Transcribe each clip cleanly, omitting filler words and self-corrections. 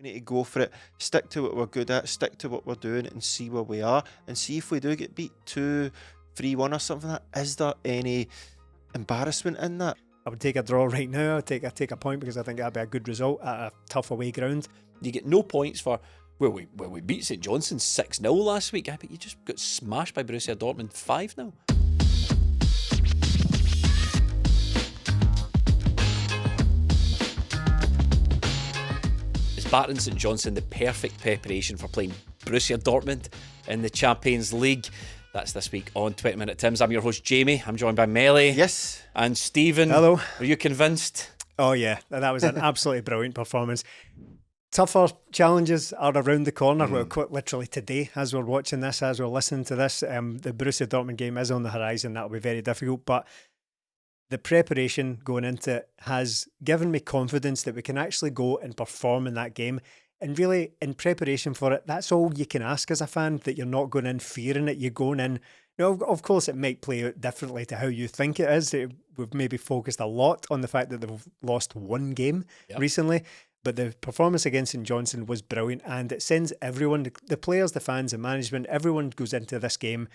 We need to go for it, stick to what we're good at, stick to what we're doing, and see where we are, and see if we do get beat 2-3-1 or something like that. Is there any embarrassment in that? I would take a draw right now. I'd take a point because I think that'd be a good result at a tough away ground. You get no points for, well, we beat St Johnstone 6-0 last week, but you just got smashed by Borussia Dortmund 5-0. Is battering St Johnstone the perfect preparation for playing Borussia Dortmund in the Champions League? That's this week on 20 Minute Tims. I'm your host, Jamie. I'm joined by Melly. Yes. And Stephen. Hello. Are you convinced? Oh yeah, that was an absolutely brilliant performance. Tougher challenges are around the corner. Well, quite literally today, as we're watching this, as we're listening to this, the Borussia Dortmund game is on the horizon. That'll be very difficult, but the preparation going into it has given me confidence that we can actually go and perform in that game. And really, in preparation for it, that's all you can ask as a fan, that you're not going in fearing it. You're going in, of course, it might play out differently to how you think it is. We've maybe focused a lot on the fact that they've lost one game recently, but the performance against St Johnstone was brilliant, and it sends everyone, the players, the fans, the management, everyone goes into this game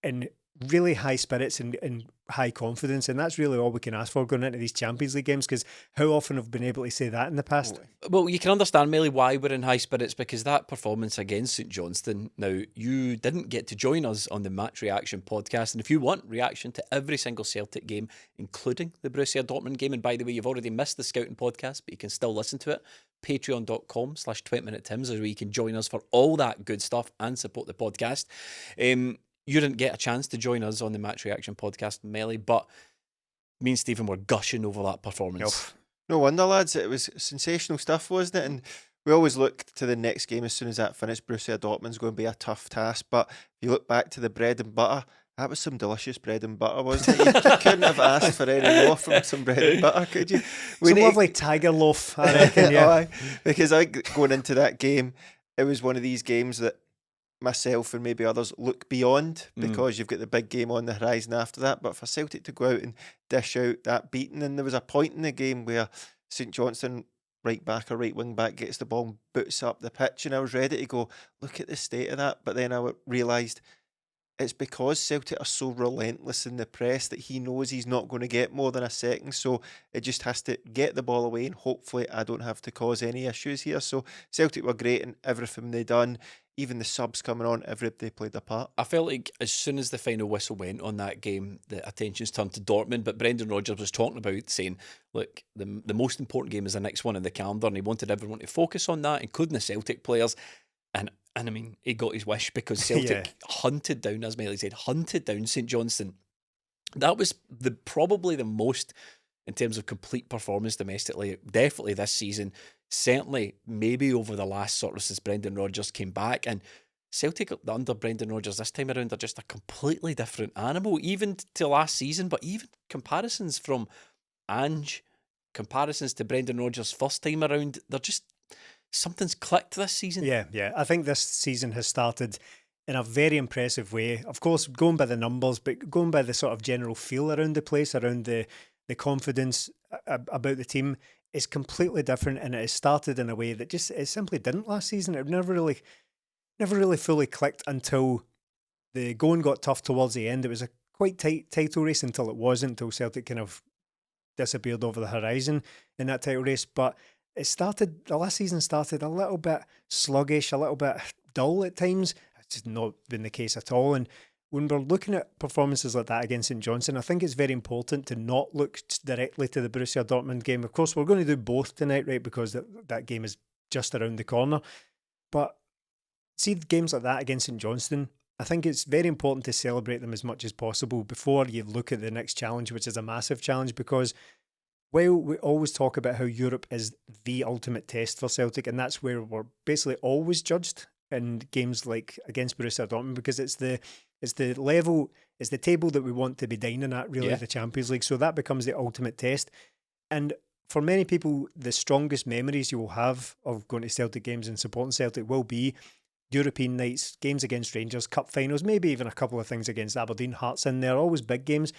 in really high spirits and high confidence, and that's really all we can ask for going into these Champions League games, because how often have we been able to say that in the past? Well, you can understand, Melly, why we're in high spirits, because that performance against St Johnstone, now, you didn't get to join us on the Match Reaction podcast, and if you want reaction to every single Celtic game, including the Borussia Dortmund game, and by the way, you've already missed the Scouting podcast, but you can still listen to it, patreon.com/20minutetims is where you can join us for all that good stuff and support the podcast. You didn't get a chance to join us on the Match Reaction podcast, Melly, but me and Stephen were gushing over that performance. No wonder, lads. It was sensational stuff, wasn't it? And we always look to the next game as soon as that finished. Borussia Dortmund's going to be a tough task, but if you look back to the bread and butter, that was some delicious bread and butter, wasn't it? You couldn't have asked for any more from some bread and butter, could you? Some lovely tiger loaf, I reckon, yeah. Because I think going into that game, it was one of these games that myself and maybe others look beyond, because you've got the big game on the horizon after that. But for Celtic to go out and dish out that beating, and there was a point in the game where St Johnstone, right back or right wing back, gets the ball and boots up the pitch, and I was ready to go, look at the state of that. But then I realised it's because Celtic are so relentless in the press that he knows he's not going to get more than a second, so it just has to get the ball away, and hopefully I don't have to cause any issues here. So Celtic were great in everything they done. Even the subs coming on, everybody played a part. I felt like as soon as the final whistle went on that game, the attention's turned to Dortmund, but Brendan Rodgers was talking about saying, look, the most important game is the next one in the calendar, and he wanted everyone to focus on that, including the Celtic players. And I mean, he got his wish, because Celtic hunted down, as Melly said, hunted down St Johnstone. That was probably the most, in terms of complete performance domestically, definitely this season. Certainly, maybe over the last sort of since Brendan Rodgers came back. And Celtic under Brendan Rodgers this time around are just a completely different animal, even to last season. But even comparisons from Ange, comparisons to Brendan Rodgers' first time around, they're just, something's clicked this season. Yeah. I think this season has started in a very impressive way. Of course, going by the numbers, but going by the sort of general feel around the place, around the confidence about the team, is completely different, and it has started in a way that just it simply didn't last season. It never really fully clicked until the going got tough towards the end. It was a quite tight title race until it wasn't, until Celtic kind of disappeared over the horizon in that title race. But the last season started a little bit sluggish, a little bit dull at times. It's just not been the case at all. And when we're looking at performances like that against St Johnstone, I think it's very important to not look directly to the Borussia Dortmund game. Of course, we're going to do both tonight, right, because that game is just around the corner. But see games like that against St Johnstone, I think it's very important to celebrate them as much as possible before you look at the next challenge, which is a massive challenge, because while we always talk about how Europe is the ultimate test for Celtic, and that's where we're basically always judged in games like against Borussia Dortmund, because it's the level, it's the table that we want to be dining at, really, the Champions League. So that becomes the ultimate test. And for many people, the strongest memories you will have of going to Celtic games and supporting Celtic will be European nights, games against Rangers, cup finals, maybe even a couple of things against Aberdeen, Hearts in there, always big games.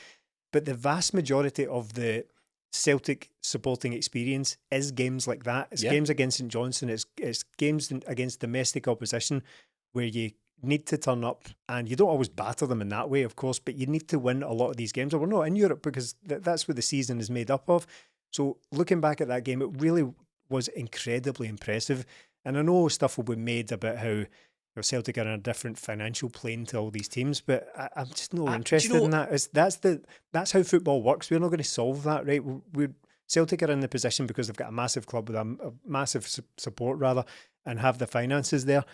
But the vast majority of the Celtic supporting experience is games like that. It's games against St Johnstone. It's games against domestic opposition where you need to turn up, and you don't always batter them in that way, of course, but you need to win a lot of these games. We're not in Europe because that's what the season is made up of. So looking back at that game, it really was incredibly impressive. And I know stuff will be made about how Celtic are in a different financial plane to all these teams, but I'm just not interested in that. That's how football works. We're not going to solve that, right? Celtic are in the position because they've got a massive club with a massive support, rather, and have the finances there.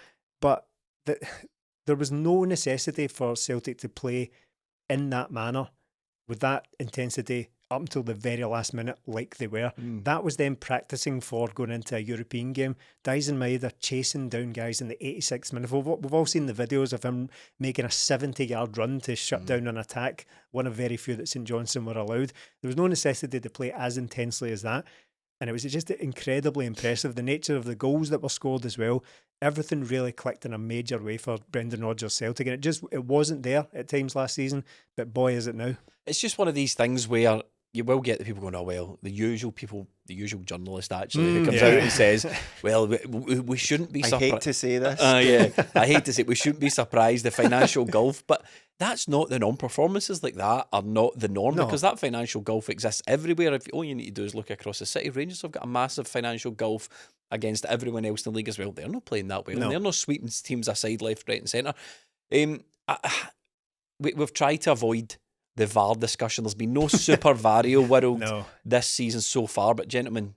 But there was no necessity for Celtic to play in that manner with that intensity up until the very last minute like they were. That was them practising for going into a European game. DAIZEN Maeda chasing down guys in the 86th minute. We've all seen the videos of him making a 70-yard run to shut down an attack, one of very few that St Johnstone were allowed. There was no necessity to play as intensely as that. And it was just incredibly impressive. The nature of the goals that were scored as well. Everything really clicked in a major way for Brendan Rodgers' Celtic. And it wasn't there at times last season, but boy, is it now. It's just one of these things where you will get the people going, oh, well, the usual journalist actually who comes out and says, well, we shouldn't be surprised. I hate to say this. I hate to say we shouldn't be surprised, the financial gulf, but that's not the norm. Performances like that are not the norm because that financial gulf exists everywhere. If all you need to do is look across the city, Rangers have got a massive financial gulf against everyone else in the league as well. They're not playing that well. They're not sweeping teams aside left, right and centre. We've tried to avoid the VAR discussion. There's been no Super Vario world this season so far, but gentlemen,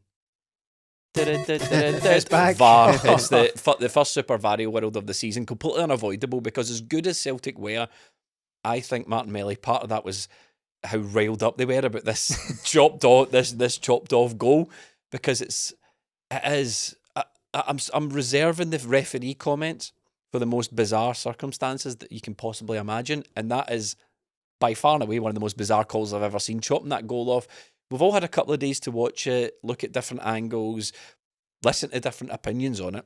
it's back. VAR. It's the first Super Vario world of the season, completely unavoidable because as good as Celtic were, I think Martin Melly, part of that was how riled up they were about this chopped off goal, because it is. I'm reserving the referee comments for the most bizarre circumstances that you can possibly imagine, and that is by far and away one of the most bizarre calls I've ever seen, chopping that goal off. We've all had a couple of days to watch it, look at different angles, listen to different opinions on it.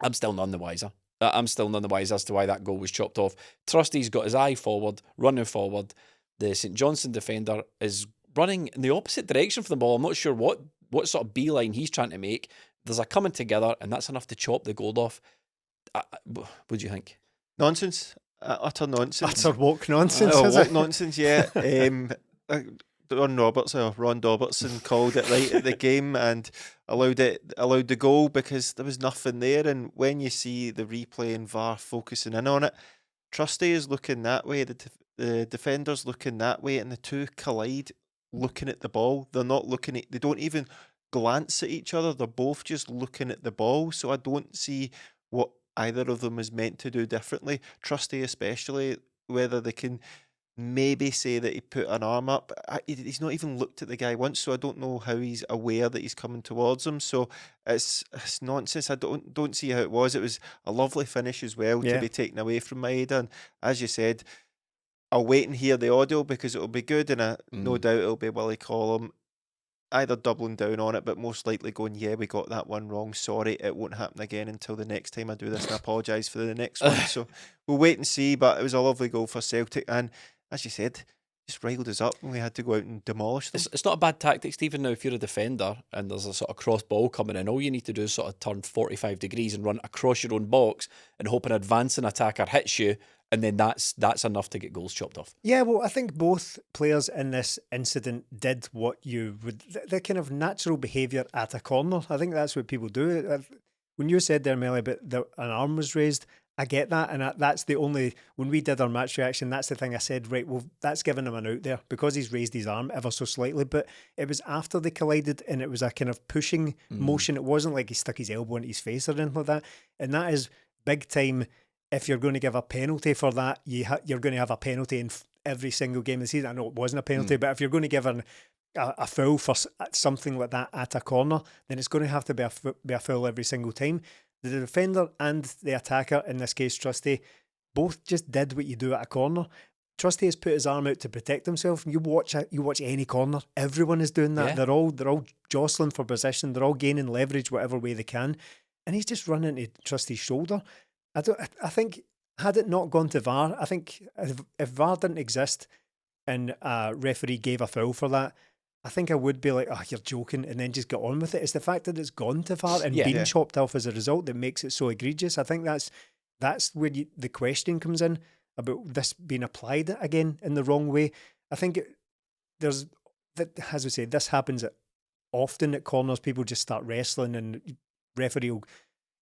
I'm still none the wiser. I'm still none the wiser as to why that goal was chopped off. Trusty's got his eye forward, running forward. The St Johnstone defender is running in the opposite direction for the ball. I'm not sure what sort of beeline he's trying to make. There's a coming together, and that's enough to chop the goal off. What do you think? Nonsense. Utter nonsense. Utter woke nonsense. Woke nonsense, yeah. Ron Robertson called it right at the game and allowed the goal because there was nothing there. And when you see the replay and VAR focusing in on it, Trusty is looking that way, the defender's looking that way, and the two collide looking at the ball. They're not looking at, they don't even glance at each other. They're both just looking at the ball. So I don't see what either of them is meant to do differently. Trusty especially, whether they can maybe say that he put an arm up. He's not even looked at the guy once, so I don't know how he's aware that he's coming towards him. So it's nonsense. I don't see how it was. It was a lovely finish as well to be taken away from Maeda. And as you said, I'll wait and hear the audio because it'll be good, and no doubt it'll be Willie Collum either doubling down on it, but most likely going, yeah, we got that one wrong. Sorry, it won't happen again until the next time I do this, and I apologise for the next one. So we'll wait and see, but it was a lovely goal for Celtic, and as you said, just riled us up when we had to go out and demolish them. It's not a bad tactic, Stephen. Now, if you're a defender and there's a sort of cross ball coming in, all you need to do is sort of turn 45 degrees and run across your own box and hope an advancing attacker hits you, and then that's enough to get goals chopped off. Yeah, well, I think both players in this incident did what you would, the kind of natural behaviour at a corner. I think that's what people do. When you said there, Melly, about an arm was raised, I get that, and that's the only, when we did our match reaction, that's the thing I said, right, well, that's giving him an out there because he's raised his arm ever so slightly, but it was after they collided and it was a kind of pushing motion. It wasn't like he stuck his elbow into his face or anything like that, and that is big time. If you're going to give a penalty for that, you're going to have a penalty in every single game of the season. I know it wasn't a penalty, but if you're going to give a foul for something like that at a corner, then it's going to have to be a foul every single time. The defender and the attacker, in this case Trusty, both just did what you do at a corner. Trusty has put his arm out to protect himself. You watch any corner, everyone is doing that. Yeah. They're all jostling for position. They're all gaining leverage whatever way they can, and he's just running into Trusty's shoulder. I think had it not gone to VAR, I think if VAR didn't exist and a referee gave a foul for that, I think I would be like, oh, you're joking, and then just get on with it. It's the fact that it's gone too far and been Yeah. chopped off as a result that makes it so egregious. I think that's where the question comes in about this being applied again in the wrong way. I think there's, that, as we say, this happens often at corners. People just start wrestling, and referee will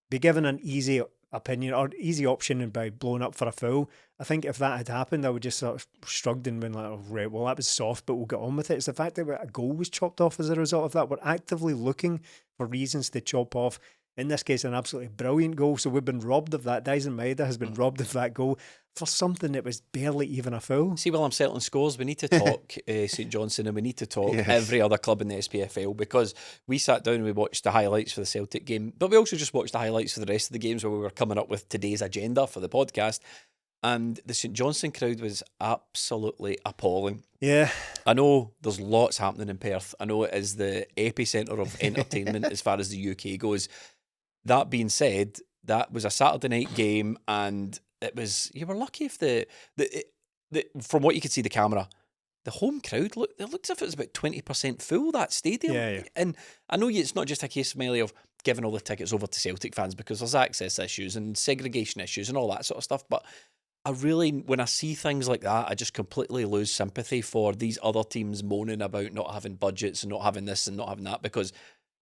be given an easy opinion or easy option and by blowing up for a foul. I think if that had happened, I would just sort of shrugged and been like, oh, right, well, that was soft, but we'll get on with it. It's the fact that a goal was chopped off as a result of that. We're actively looking for reasons to chop off, in this case, an absolutely brilliant goal. So we've been robbed of that. DAIZEN MAEDA has been robbed of that goal for something that was barely even a foul. See, while I'm settling scores, we need to talk St Johnstone, and we need to talk every other club in the SPFL, because we sat down and we watched the highlights for the Celtic game, but we also just watched the highlights for the rest of the games where we were coming up with today's agenda for the podcast. And the St Johnstone crowd was absolutely appalling. Yeah. I know there's lots happening in Perth. I know it is the epicentre of entertainment as far as the UK goes. That being said, that was a Saturday night game, and it was, you were lucky if the from what you could see the camera, the home crowd it looked as if it was about 20% full, that stadium. Yeah. And I know it's not just a case, Miley, of giving all the tickets over to Celtic fans, because there's access issues and segregation issues and all that sort of stuff. But I really, when I see things like that, I just completely lose sympathy for these other teams moaning about not having budgets and not having this and not having that, because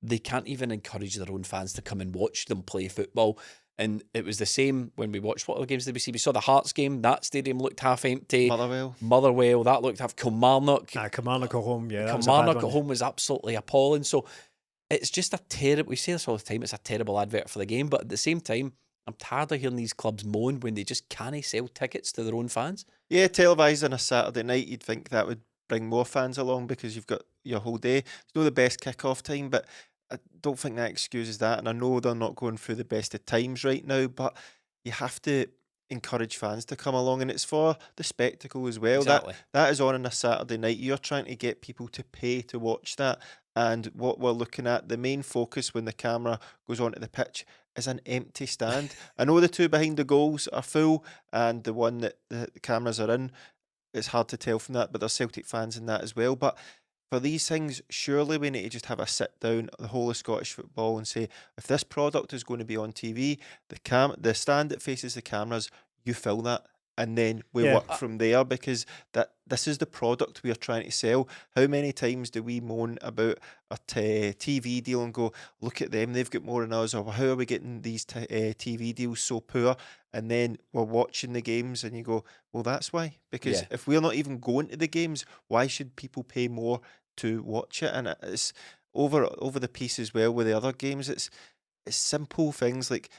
they can't even encourage their own fans to come and watch them play football. And it was the same when we watched, what other games did we see? We saw the Hearts game. That stadium looked half empty. Motherwell, that looked half. Kilmarnock. Kilmarnock at home, yeah. Kilmarnock at home was absolutely appalling. So it's just a terrible, we say this all the time, it's a terrible advert for the game. But at the same time, I'm tired of hearing these clubs moan when they just can't sell tickets to their own fans. Yeah, televised on a Saturday night, you'd think that would bring more fans along because you've got your whole day. It's not the best kick-off time, but I don't think that excuses that. And I know they're not going through the best of times right now, but you have to encourage fans to come along, and it's for the spectacle as well. Exactly. That is on a Saturday night. You're trying to get people to pay to watch that. And what we're looking at, the main focus when the camera goes onto the pitch is an empty stand. I know the two behind the goals are full, and the one that the cameras are in, it's hard to tell from that, but there's Celtic fans in that as well. But for these things, surely we need to just have a sit down, the whole of Scottish football, and say, if this product is going to be on TV, the stand that faces the cameras, you fill that. And then we work from there, because this is the product we are trying to sell. How many times do we moan about a TV deal and go, look at them, they've got more than us, or how are we getting these TV deals so poor? And then we're watching the games and you go, well, that's why. Because if we're not even going to the games, why should people pay more to watch it? And it's over the piece as well with the other games. It's simple things like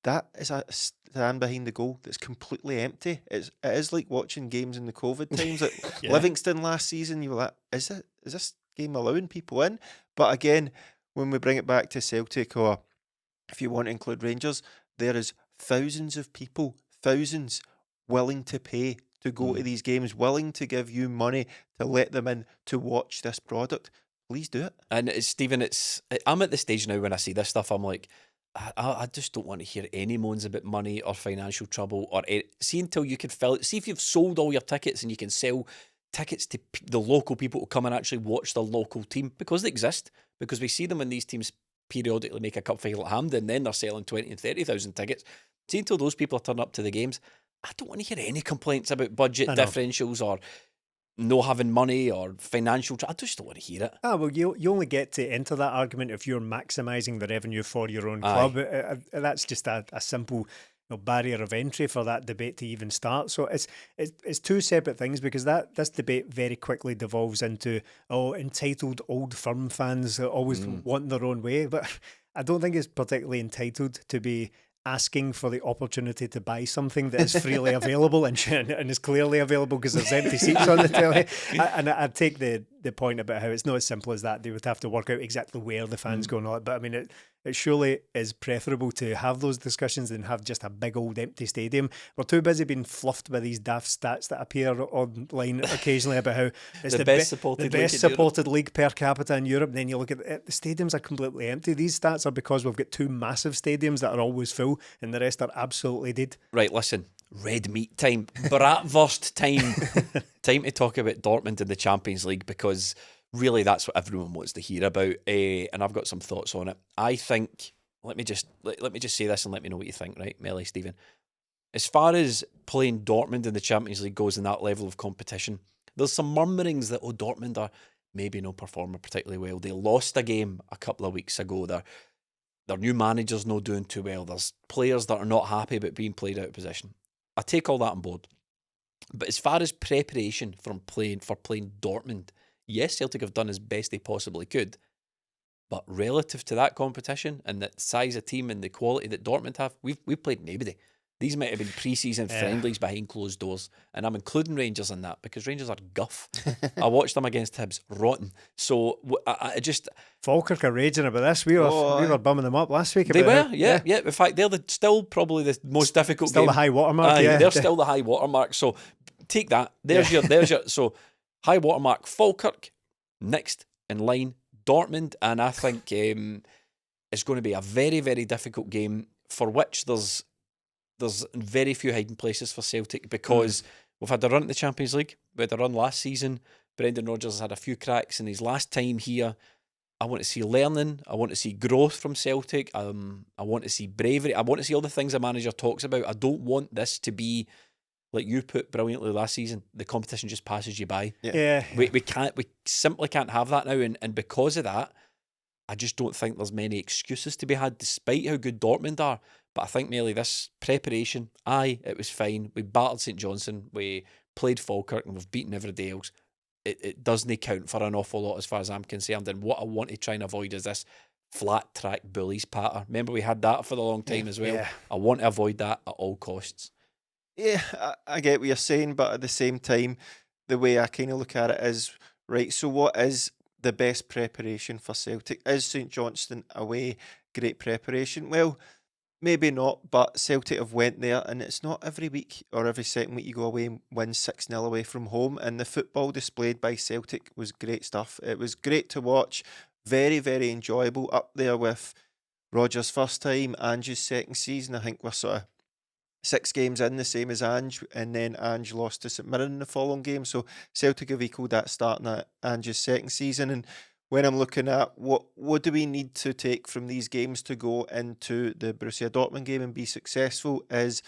that is a stand behind the goal that's completely empty. It is like watching games in the COVID times. Like Livingston last season, you were like, is this game allowing people in? But again, when we bring it back to Celtic, or if you want to include Rangers, there is thousands of people, willing to pay to go to these games, willing to give you money to let them in to watch this product. Please do it. And Stephen, I'm at the stage now when I see this stuff, I'm like, I just don't want to hear any moans about money or financial trouble, or see until you can fill it. See if you've sold all your tickets and you can sell tickets to the local people to come and actually watch the local team, because they exist. Because we see them when these teams periodically make a cup final at Hampden, then they're selling 20 and 30,000 tickets. See until those people are turning up to the games. I don't want to hear any complaints about budget differentials or no having money or financial. I just don't want to hear it. Well, you only get to enter that argument if you're maximising the revenue for your own club. That's just a simple barrier of entry for that debate to even start. So it's two separate things, because this debate very quickly devolves into entitled old firm fans that always want their own way. But I don't think it's particularly entitled to be asking for the opportunity to buy something that is freely available and is clearly available because there's empty seats on the telly. And I'd take the point about how it's not as simple as that. They would have to work out exactly where the fans go on. But I mean, it surely is preferable to have those discussions than have just a big old empty stadium. We're too busy being fluffed by these daft stats that appear online occasionally about how it's the best supported league per capita in Europe. And then you look at it, the stadiums are completely empty. These stats are because we've got two massive stadiums that are always full and the rest are absolutely dead. Right, listen, red meat time, bratwurst time. Time to talk about Dortmund in the Champions League, because really that's what everyone wants to hear about, and I've got some thoughts on it. I think, let me just say this and let me know what you think, right, Melly, Stephen? As far as playing Dortmund in the Champions League goes in that level of competition, there's some murmurings that, Dortmund are maybe not performing particularly well. They lost a game a couple of weeks ago. Their new manager's not doing too well. There's players that are not happy about being played out of position. I take all that on board. But as far as preparation for playing Dortmund, yes, Celtic have done as best they possibly could. But relative to that competition and the size of team and the quality that Dortmund have, we've played nobody. These might have been pre-season friendlies behind closed doors, and I'm including Rangers in that because Rangers are guff. I watched them against Hibs, rotten. So I just Falkirk are raging about this. We were bumming them up last week. They were, yeah. In fact, they're still probably the most difficult. Still game. The high watermark. They're still the high watermark. So take that. There's your so high watermark. Falkirk next in line. Dortmund, and I think it's going to be a very, very difficult game for which there's very few hiding places for Celtic because we've had a run at the Champions League. We had a run last season. Brendan Rodgers has had a few cracks in his last time here. I want to see learning. I want to see growth from Celtic. I want to see bravery. I want to see all the things a manager talks about. I don't want this to be, like you put brilliantly last season, the competition just passes you by. Yeah. We simply can't have that now. And because of that, I just don't think there's many excuses to be had despite how good Dortmund are. But I think mainly this preparation, it was fine. We battled St Johnstone, we played Falkirk, and we've beaten everybody else. It doesn't count for an awful lot as far as I'm concerned. And what I want to try and avoid is this flat track bullies patter. Remember, we had that for the long time as well. Yeah. I want to avoid that at all costs. Yeah, I get what you're saying, but at the same time, the way I kind of look at it is, right, so what is the best preparation for Celtic? Is St Johnstone away great preparation? Well, maybe not, but Celtic have went there, and it's not every week or every second week you go away and win 6-0 away from home, and the football displayed by Celtic was great stuff. It was great to watch, very, very enjoyable, up there with Rodgers' first time, Ange's second season. I think we're sort of 6 games in, the same as Ange, and then Ange lost to St Mirren in the following game, so Celtic have equalled that starting at Ange's second season. And when I'm looking at what do we need to take from these games to go into the Borussia Dortmund game and be successful, is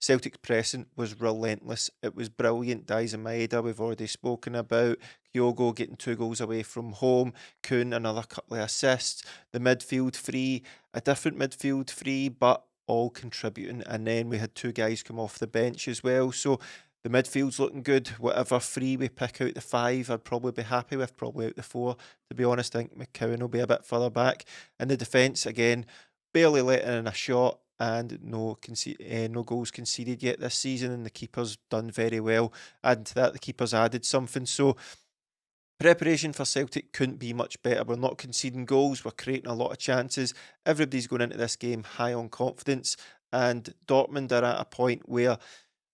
Celtic's pressing was relentless. It was brilliant. DAIZEN MAEDA, we've already spoken about. Kyogo getting 2 goals away from home. Kuhn, another couple of assists. The midfield free, a different midfield free, but all contributing. And then we had 2 guys come off the bench as well. So the midfield's looking good. Whatever 3 we pick out the 5, I'd probably be happy with. Probably out the 4, to be honest. I think McCowan will be a bit further back. And the defence, again, barely letting in a shot, and no goals conceded yet this season. And the keeper's done very well. Adding to that, the keeper's added something. So preparation for Celtic couldn't be much better. We're not conceding goals. We're creating a lot of chances. Everybody's going into this game high on confidence. And Dortmund are at a point where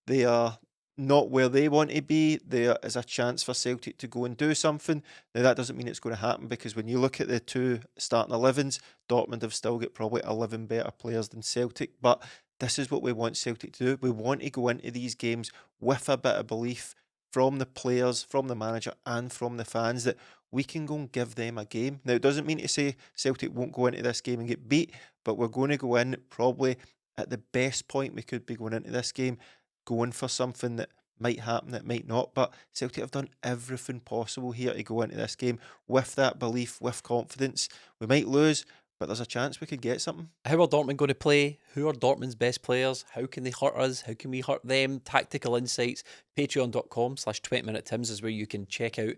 they are not where they want to be. There is a chance for Celtic to go and do something. Now, that doesn't mean it's going to happen, because when you look at the 2 starting 11s, Dortmund have still got probably 11 better players than Celtic. But this is what we want Celtic to do. We want to go into these games with a bit of belief from the players, from the manager, and from the fans, that we can go and give them a game. Now, it doesn't mean to say Celtic won't go into this game and get beat, but we're going to go in probably at the best point we could be going into this game, going for something that might happen, that might not. But Celtic have done everything possible here to go into this game with that belief, with confidence. We might lose, but there's a chance we could get something. How are Dortmund going to play? Who are Dortmund's best players? How can they hurt us? How can we hurt them? Tactical insights. Patreon.com/20minutetims is where you can check out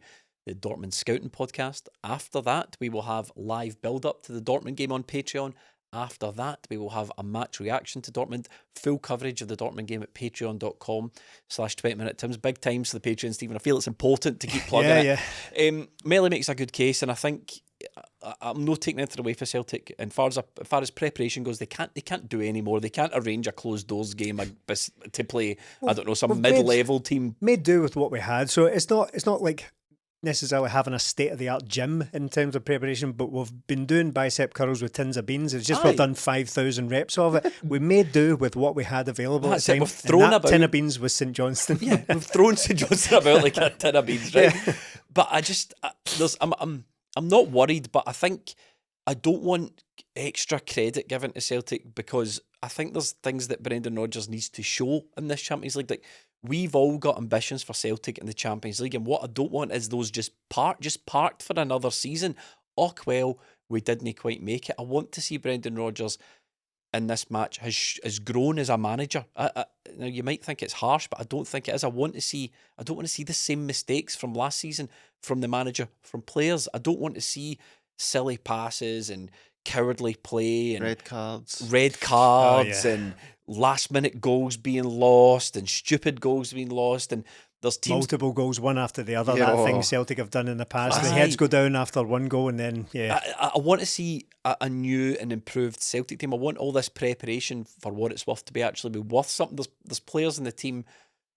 the Dortmund Scouting podcast. After that, we will have live build-up to the Dortmund game on Patreon. After that, we will have a match reaction to Dortmund, full coverage of the Dortmund game at patreon.com/20minutetims. Big times for the Patreon, Stephen. I feel it's important to keep plugging it. Melly makes a good case, and I think I'm not taking anything away for Celtic. And as far as preparation goes, they can't do any more. They can't arrange a closed doors game to play. I don't know, some mid-level team. Made do with what we had, so it's not like necessarily having a state-of-the-art gym in terms of preparation, but we've been doing bicep curls with tins of beans. It's just we've done 5,000 reps of it. We made do with what we had available at the time. We've thrown about tin of beans with St Johnstone. Yeah, we've thrown St Johnstone about like a tin of beans, right? But I'm not worried, but I think I don't want extra credit given to Celtic because I think there's things that Brendan Rodgers needs to show in this Champions League. Like, we've all got ambitions for Celtic in the Champions League, and what I don't want is those just parked for another season. Oh, well, we didn't quite make it. I want to see Brendan Rodgers in this match has grown as a manager. Now you might think it's harsh, but I don't think it is. I don't want to see the same mistakes from last season from the manager, from players. I don't want to see silly passes and cowardly play and red cards and last minute goals being lost and stupid goals being lost, and there's teams multiple goals one after the other. Yeah. That thing Celtic have done in the past. The Aye. heads go down after one goal, and then I want to see a new and improved Celtic team. I want all this preparation for what it's worth to be actually be worth something. There's players in the team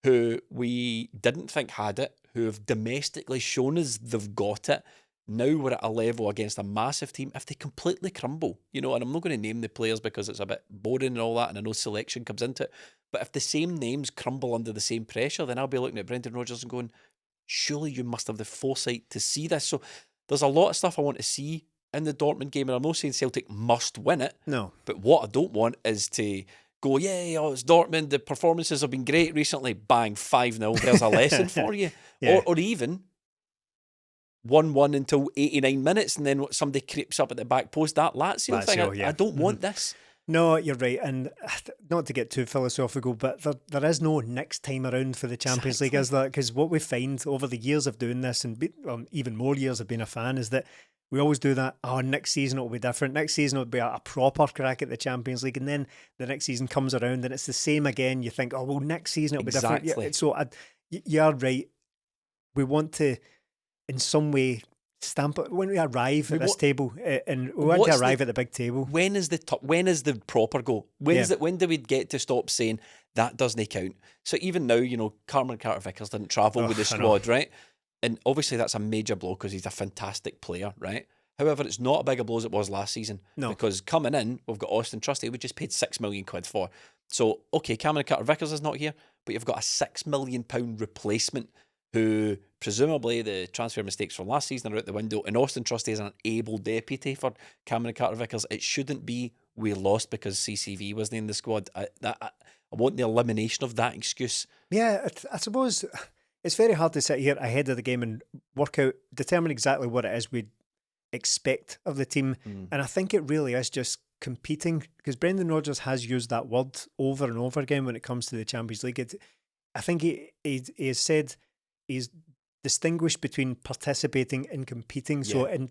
who we didn't think had it, who have domestically shown us they've got it. Now we're at a level against a massive team. If they completely crumble, and I'm not going to name the players because it's a bit boring and all that, and I know selection comes into it, but if the same names crumble under the same pressure, then I'll be looking at Brendan Rodgers and going, surely you must have the foresight to see this. So there's a lot of stuff I want to see in the Dortmund game, and I'm not saying Celtic must win it. No. But what I don't want is to go, it's Dortmund, the performances have been great recently, bang, 5-0, there's a lesson for you. Yeah. Or even 1-1 until 89 minutes, and then somebody creeps up at the back post, that Lazio thing. I don't want this. No, you're right. And not to get too philosophical, but there is no next time around for the Champions League, is there? Because what we find over the years of doing this, and even more years of being a fan, is that we always do that. Oh, next season it'll be different. Next season it'll be a proper crack at the Champions League. And then the next season comes around and it's the same again. You think, oh, well, next season it'll be different. Yeah, so you're right. We want to, in some way, stamp it when we arrive at this table, and we want to arrive at the big table. When is the proper goal? When do we get to stop saying that doesn't count? So even now, Carmen Carter-Vickers didn't travel with the squad, right? And obviously that's a major blow because he's a fantastic player, right? However, it's not a big a blow as it was last season. No. Because coming in, we've got Austin Trusty, we just paid £6 million for. So, okay, Cameron Carter-Vickers is not here, but you've got a £6 million replacement who presumably the transfer mistakes from last season are out the window, and Austin Trusty is an able deputy for Cameron Carter-Vickers. It shouldn't be we lost because CCV wasn't in the squad. I want the elimination of that excuse. Yeah, I suppose it's very hard to sit here ahead of the game and determine exactly what it is we'd expect of the team. And I think it really is just competing, because Brendan Rodgers has used that word over and over again when it comes to the Champions League. I think he has said he's distinguished between participating and competing. Yeah. So in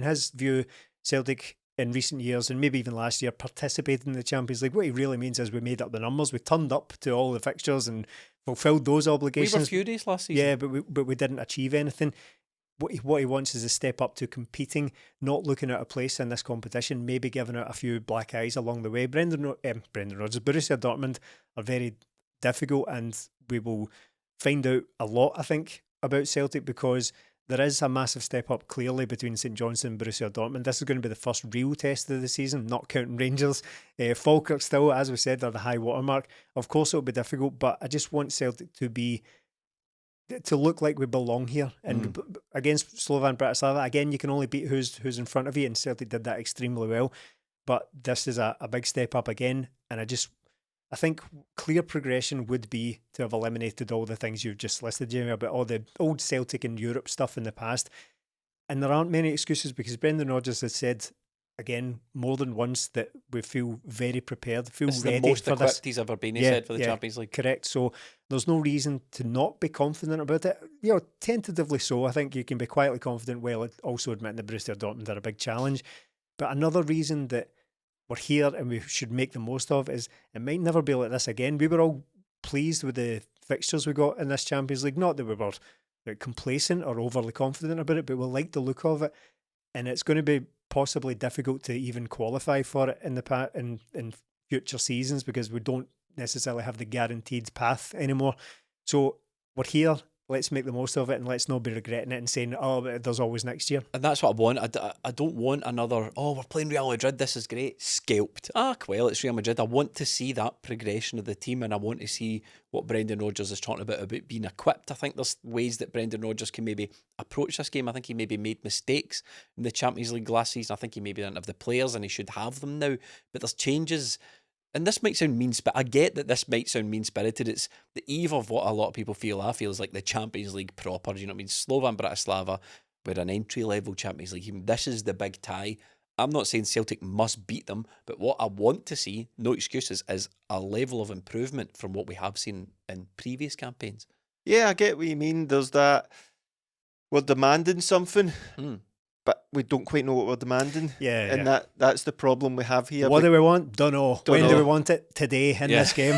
his view, Celtic in recent years, and maybe even last year, participating in the Champions League, what he really means is we made up the numbers. We turned up to all the fixtures and fulfilled those obligations. We were furious last season. Yeah, but we didn't achieve anything. What he wants is a step up to competing, not looking at a place in this competition, maybe giving it a few black eyes along the way. Brendan Rodgers, Borussia Dortmund are very difficult, and we will find out a lot, I think, about Celtic, because there is a massive step up clearly between St Johnstone and Borussia Dortmund. This is going to be the first real test of the season, not counting Rangers. Falkirk still, as we said, are the high watermark. Of course it'll be difficult, but I just want Celtic to look like we belong here. And against Slovan Bratislava, again, you can only beat who's in front of you, and Celtic did that extremely well. But this is a big step up again, and I think clear progression would be to have eliminated all the things you've just listed, Jamie, about all the old Celtic and Europe stuff in the past. And there aren't many excuses, because Brendan Rodgers has said, again, more than once, that we feel very prepared, feel this is ready the most for equipped this. he's ever been, he said, for the Champions League. Correct. So there's no reason to not be confident about it. Tentatively so. I think you can be quietly confident while also admitting that Borussia Dortmund are a big challenge. But another reason that we're here and we should make the most of is it might never be like this again. We were all pleased with the fixtures we got in this Champions League. Not that we were complacent or overly confident about it, but we like the look of it. And it's going to be possibly difficult to even qualify for it in future seasons, because we don't necessarily have the guaranteed path anymore. So we're here. let's make the most of it and let's not be regretting it and saying, oh, but there's always next year. And that's what I want. I don't want another, oh, we're playing Real Madrid, this is great, scalped. Well, it's Real Madrid. I want to see that progression of the team, and I want to see what Brendan Rodgers is talking about being equipped. I think there's ways that Brendan Rodgers can maybe approach this game. I think he maybe made mistakes in the Champions League last season. I think he maybe didn't have the players, and he should have them now. But there's changes. And this might sound mean-spirited. I get that this might sound mean-spirited. It's the eve of what a lot of people feel. I feel is like the Champions League proper. You know what I mean? Slovan Bratislava, we're an entry-level Champions League team. This is the big tie. I'm not saying Celtic must beat them, but what I want to see, no excuses, is a level of improvement from what we have seen in previous campaigns. Yeah, I get what you mean. There's that we're demanding something. But we don't quite know what we're demanding. And that's the problem we have here. What do we want? Don't know. When know. do we want it? Today in this game?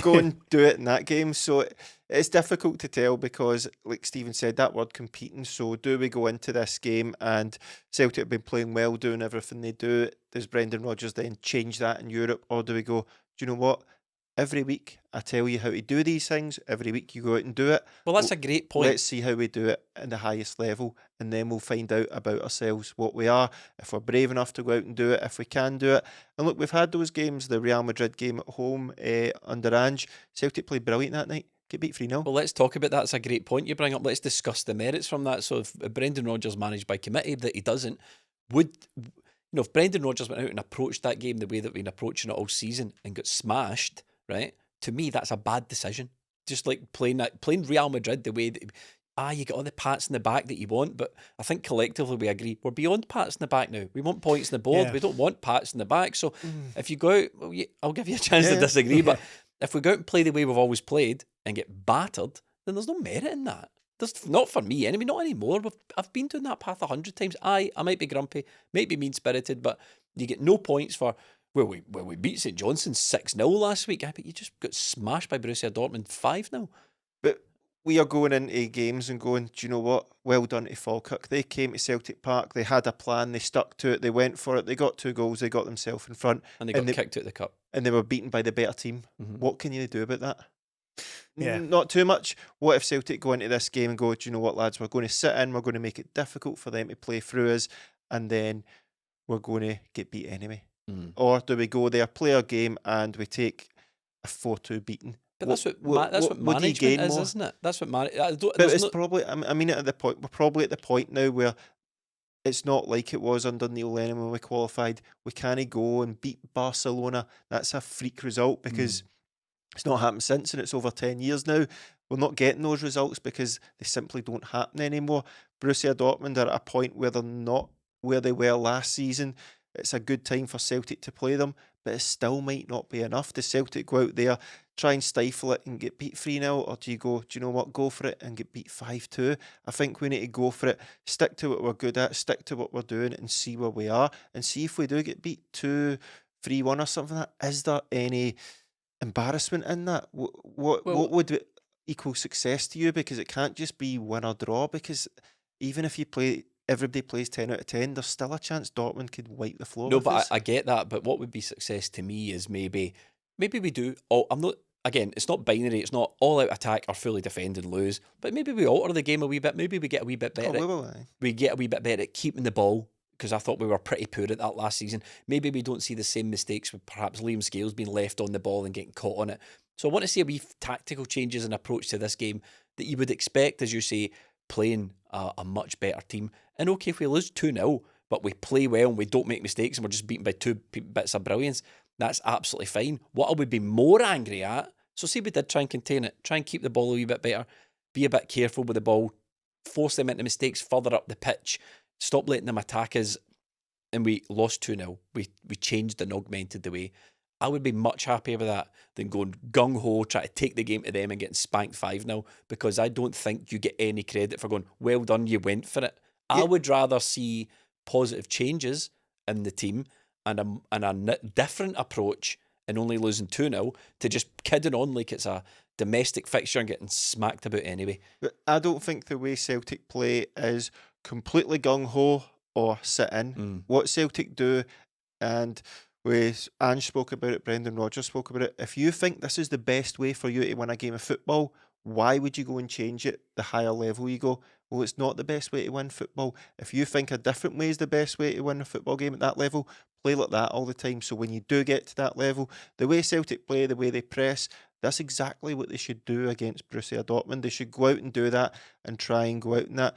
Go and do it in that game. So it's difficult to tell because, like Stephen said, that word competing. So do we go into this game and Celtic have been playing well, doing everything they do? Does Brendan Rodgers then change that in Europe? Or do we go, do you know what? Every week I tell you how to do these things. Every week you go out and do it. Well, that's a great point. Let's see how we do it in the highest level, and then we'll find out about ourselves, what we are, if we're brave enough to go out and do it, if we can do it. And look, we've had those games, the Real Madrid game at home under Ange. Celtic played brilliant that night. Get beat 3-0. Well, let's talk about that. It's a great point you bring up. Let's discuss the merits from that. So if Brendan Rodgers managed by committee, that he doesn't, if Brendan Rodgers went out and approached that game the way that we've been approaching it all season and got smashed, right? To me, that's a bad decision. Just like playing Real Madrid the way that you get all the pats in the back that you want, but I think collectively we agree we're beyond pats in the back now. We want points in the board. We don't want pats in the back. So if you go out, I'll give you a chance to disagree, but if we go out and play the way we've always played and get battered, then there's no merit in that. There's not for me anyway, not anymore. I've been doing that path 100 times. I might be grumpy, might be mean-spirited, but you get no points for we beat St Johnstone 6-0 last week, but you just got smashed by Borussia Dortmund 5-0. But we are going into games and going, do you know what? Well done to Falkirk. They came to Celtic Park, they had a plan, they stuck to it, they went for it, they got 2 goals, they got themselves in front. And they got kicked out of the cup. And they were beaten by the better team. What can you do about that? Yeah. Not too much. What if Celtic go into this game and go, do you know what, lads, we're going to sit in, we're going to make it difficult for them to play through us, and then we're going to get beat anyway? Or do we go there, play our game, and we take a 4-2 beating? But that's what management is, isn't it? That's what management. But it's probably. I mean, at the point we're probably at the point now where it's not like it was under Neil Lennon when we qualified. We can't go and beat Barcelona. That's a freak result because it's not happened since, and it's over 10 years now. We're not getting those results because they simply don't happen anymore. Borussia Dortmund are at a point where they're not where they were last season. It's a good time for Celtic to play them, but it still might not be enough. Does Celtic go out there, try and stifle it and get beat 3-0, or do you go, do you know what, go for it and get beat 5-2? I think we need to go for it, stick to what we're good at, stick to what we're doing and see where we are, and see if we do get beat 2-3-1 or something like that. Is there any embarrassment in that? What would equal success to you? Because it can't just be win or draw, because even if you play... everybody plays 10 out of 10, there's still a chance Dortmund could wipe the floor. No, but I get that. But what would be success to me is maybe we do. I'm not. Again, it's not binary. It's not all out attack or fully defend and lose. But maybe we alter the game a wee bit. Maybe we get a wee bit better. We get a wee bit better at keeping the ball, because I thought we were pretty poor at that last season. Maybe we don't see the same mistakes with perhaps Liam Scales being left on the ball and getting caught on it. So I want to see a wee tactical changes and approach to this game that you would expect, as you say, playing a much better team. And okay, if we lose 2-0, but we play well and we don't make mistakes and we're just beaten by 2 bits of brilliance, that's absolutely fine. What I would be more angry at, so say we did try and contain it, try and keep the ball a wee bit better, be a bit careful with the ball, force them into mistakes further up the pitch, stop letting them attack us, and we lost 2-0. We changed and augmented the way. I would be much happier with that than going gung-ho, try to take the game to them and getting spanked 5-0, because I don't think you get any credit for going, well done, you went for it. Yeah. I would rather see positive changes in the team and a different approach and only losing 2-0 to just kidding on like it's a domestic fixture and getting smacked about anyway. But I don't think the way Celtic play is completely gung-ho or sit in. What Celtic do, and Ange spoke about it, Brendan Rodgers spoke about it, if you think this is the best way for you to win a game of football, why would you go and change it the higher level you go? Well, it's not the best way to win football. If you think a different way is the best way to win a football game at that level, play like that all the time. So when you do get to that level, the way Celtic play, the way they press, that's exactly what they should do against Borussia Dortmund. They should go out and do that and try and go out in that.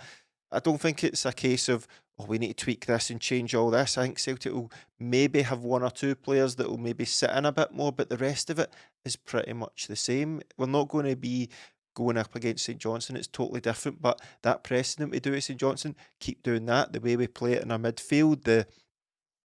I don't think it's a case of, oh, we need to tweak this and change all this. I think Celtic will maybe have one or two players that will maybe sit in a bit more, but the rest of it is pretty much the same. We're not going to be going up against St Johnstone. It's totally different, but that pressing that we do at St Johnstone, keep doing that. The way we play it in our midfield, the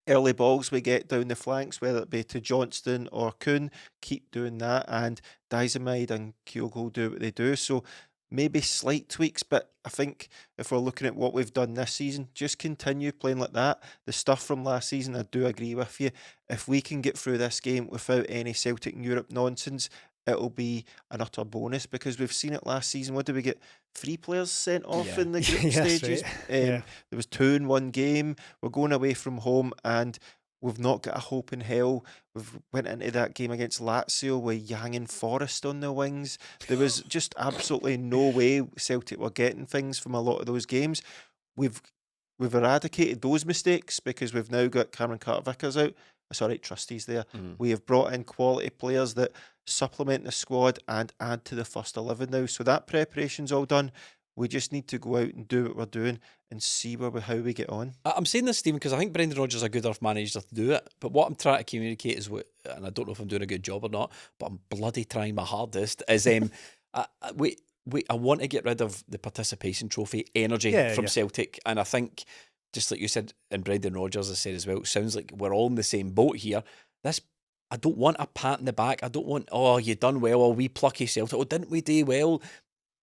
early balls we get down the flanks, whether it be to Johnstone or Kuhn, keep doing that, and DAIZEN and Kyogo do what they do. So maybe slight tweaks, but I think if we're looking at what we've done this season, just continue playing like that. The stuff from last season, I do agree with you. If we can get through this game without any Celtic in Europe nonsense, it'll be an utter bonus, because we've seen it last season. What did we get? 3 players sent off in the group Yes, stages. right. There was 2 in one game. We're going away from home and we've not got a hope in hell. We've went into that game against Lazio with Yang and Forrest on the wings. There was just absolutely no way Celtic were getting things from a lot of those games. We've eradicated those mistakes because we've now got Cameron Carter-Vickers out. Sorry, trustees there. We have brought in quality players that supplement the squad and add to the first 11 now. So that preparation's all done. We just need to go out and do what we're doing and see how we get on. I'm saying this, Stephen, because I think Brendan Rodgers is a good enough manager to do it. But what I'm trying to communicate is, and I don't know if I'm doing a good job or not, but I'm bloody trying my hardest, is I want to get rid of the participation trophy energy from Celtic. And I think, just like you said, and Brendan Rodgers has said as well, it sounds like we're all in the same boat here. I don't want a pat in the back. I don't want, oh, you done well, oh, we plucky Celtic, oh, didn't we do well?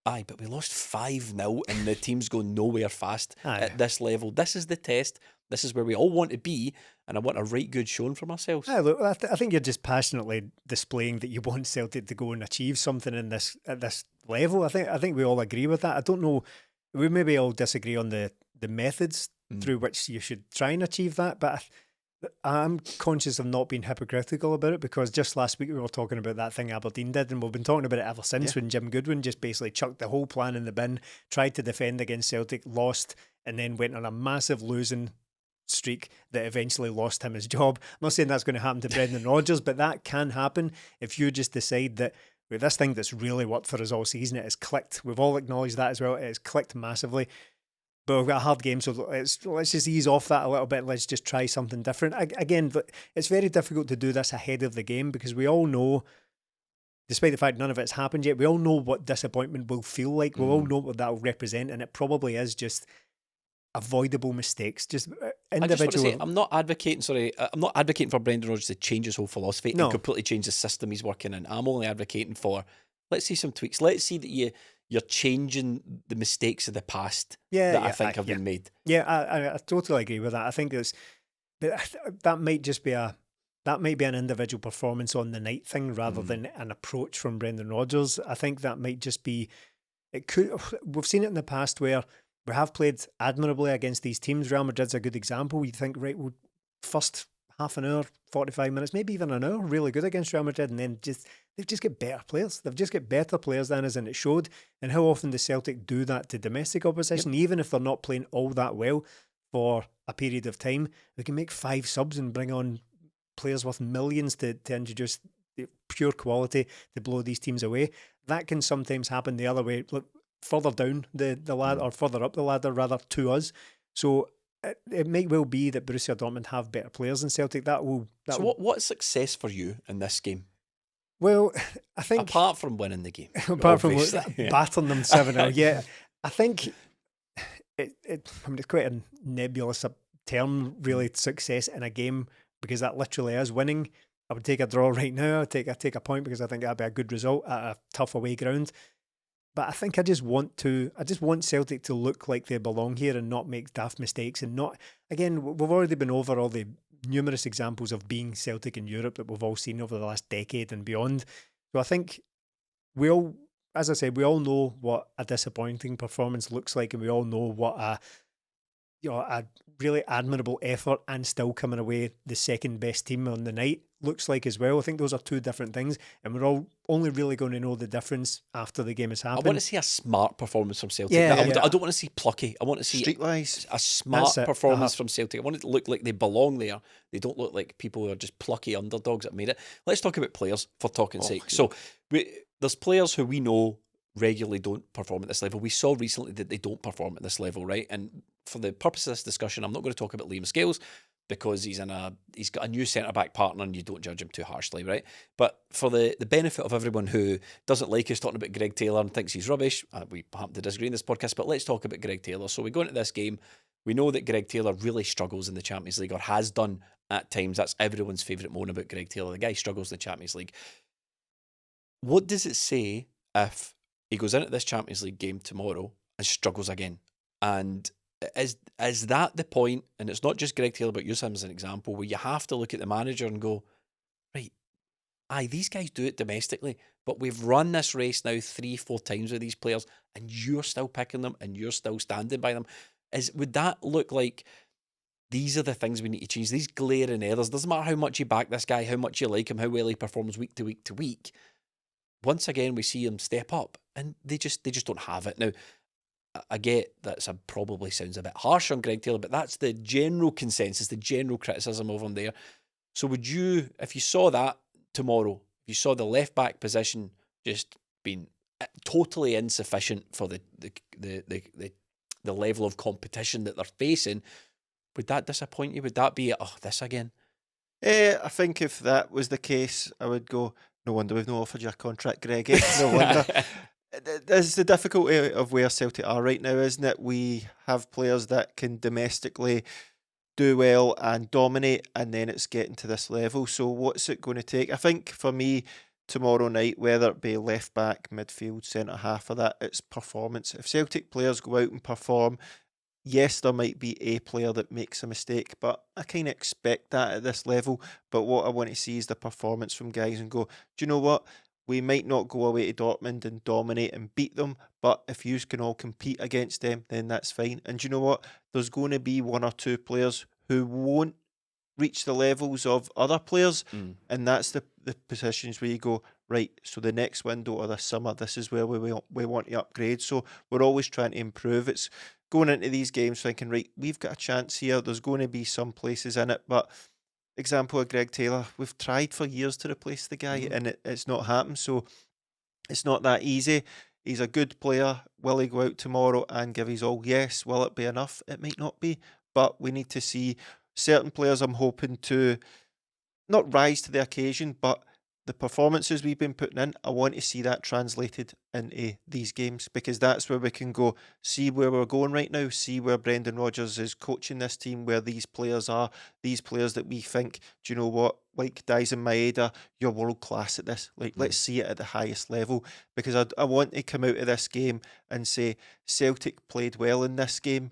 Aye, but we lost 5-0 and the team's going nowhere fast at this level. This is the test. This is where we all want to be, and I want a right good showing from ourselves. Look, I think you're just passionately displaying that you want Celtic to go and achieve something at this level. I think we all agree with that. I don't know, we maybe all disagree on the methods through which you should try and achieve that, but I'm conscious of not being hypocritical about it, because just last week we were talking about that thing Aberdeen did, and we've been talking about it ever since, when Jim Goodwin just basically chucked the whole plan in the bin, tried to defend against Celtic, lost, and then went on a massive losing streak that eventually lost him his job. I'm not saying that's going to happen to Brendan Rodgers, but that can happen if you just decide that with this thing that's really worked for us all season, it has clicked. We've all acknowledged that as well. It has clicked massively. But we've got a hard game, so let's just ease off that a little bit. Let's just try something different. Again, it's very difficult to do this ahead of the game, because we all know, despite the fact none of it's happened yet, we all know what disappointment will feel like. We all know what that will represent, and it probably is just avoidable mistakes, just individual. I just want to say, I'm not advocating for Brendan Rodgers to change his whole philosophy and completely change the system he's working in. I'm only advocating for, let's see some tweaks. Let's see that you're changing the mistakes of the past I think have been made. Yeah, I totally agree with that. I think that might just be an individual performance on the night thing rather than an approach from Brendan Rodgers. I think that might just be, we've seen it in the past where we have played admirably against these teams. Real Madrid's a good example. You think, right, well, first half an hour, 45 minutes, maybe even an hour, really good against Real Madrid, and then they've just got better players. They've just got better players than us, and it showed. And how often does Celtic do that to domestic opposition? Even if they're not playing all that well for a period of time, they can make 5 subs and bring on players worth millions to introduce pure quality to blow these teams away. That can sometimes happen the other way. Look, further down the ladder, or further up the ladder rather, to us. So it might well be that Borussia Dortmund have better players than Celtic. What's success for you in this game? Well, I think, apart from winning the game, apart from battering them 7-0, yeah, I think it's quite a nebulous term, really, success in a game, because that literally is winning. I would take a draw right now. I'd take a point, because I think that'd be a good result at a tough away ground. But I think I just want Celtic to look like they belong here and not make daft mistakes, and not, again, we've already been over all the numerous examples of being Celtic in Europe that we've all seen over the last decade and beyond. So I think we all know what a disappointing performance looks like, and we all know what a really admirable effort and still coming away the second best team on the night looks like as well. I think those are two different things, and we're all only really going to know the difference after the game has happened. I want to see a smart performance from Celtic. Yeah, I don't want to see plucky. I want to see Streetwise. a smart performance Uh-huh. from Celtic. I want it to look like they belong there. They don't look like people who are just plucky underdogs that made it. Let's talk about players, for talking sake. yeah. So there's players who we know regularly don't perform at this level. We saw recently that they don't perform at this level, right? And for the purpose of this discussion, I'm not going to talk about Liam Scales because he's got a new centre-back partner and you don't judge him too harshly, right? But for the benefit of everyone who doesn't like us talking about Greg Taylor and thinks he's rubbish, we happen to disagree in this podcast, but let's talk about Greg Taylor. So we go into this game, we know that Greg Taylor really struggles in the Champions League, or has done at times. That's everyone's favourite moan about Greg Taylor. The guy struggles in the Champions League. What does it say if he goes into this Champions League game tomorrow and struggles again? And is that the point? And it's not just Greg Taylor, but use him as an example, where you have to look at the manager and go, right, these guys do it domestically, but we've run this race now 3-4 times with these players, and you're still picking them and you're still standing by them. Would that look like these are the things we need to change? These glaring errors. Doesn't matter how much you back this guy, how much you like him, how well he performs week to week to week. Once again, we see him step up, and they just don't have it. Now, I get that probably sounds a bit harsh on Greg Taylor, but that's the general consensus, the general criticism of him there. So would you, if you saw that tomorrow, if you saw the left back position just being totally insufficient for the level of competition that they're facing, would that disappoint you? Would that be, this again? I think if that was the case, I would go, no wonder we've not offered you a contract, Greg. No wonder. That's the difficulty of where Celtic are right now, isn't it? We have players that can domestically do well and dominate, and then it's getting to this level. So what's it going to take? I think for me, tomorrow night, whether it be left back, midfield, centre half of that, it's performance. If Celtic players go out and perform, yes, there might be a player that makes a mistake, but I kind of expect that at this level. But what I want to see is the performance from guys and go, do you know what? We might not go away to Dortmund and dominate and beat them, but if you can all compete against them, then that's fine. And do you know what? There's going to be one or two players who won't reach the levels of other players, and that's the positions where you go, right, so the next window or this summer, this is where we want to upgrade. So we're always trying to improve. It's going into these games thinking, right, we've got a chance here. There's going to be some places in it, but example of Greg Taylor, we've tried for years to replace the guy, and it's not happened. So it's not that easy. He's a good player. Will he go out tomorrow and give his all? Yes. Will it be enough? It might not be, but we need to see certain players. I'm hoping to not rise to the occasion, but the performances we've been putting in, I want to see that translated into these games, because that's where we can go, see where we're going right now, see where Brendan Rodgers is coaching this team, where these players are, these players that we think, do you know what, like DAIZEN, Maeda, you're world class at this. Like, let's see it at the highest level, because I want to come out of this game and say, Celtic played well in this game,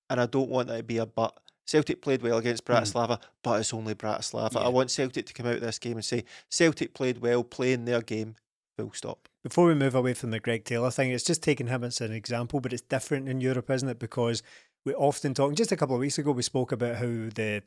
and I don't want that to be a but. Celtic played well against Bratislava, but it's only Bratislava. Yeah. I want Celtic to come out of this game and say, Celtic played well, playing their game, full stop. Before we move away from the Greg Taylor thing, it's just taking him as an example, but it's different in Europe, isn't it? Because we often talk, just a couple of weeks ago, we spoke about how the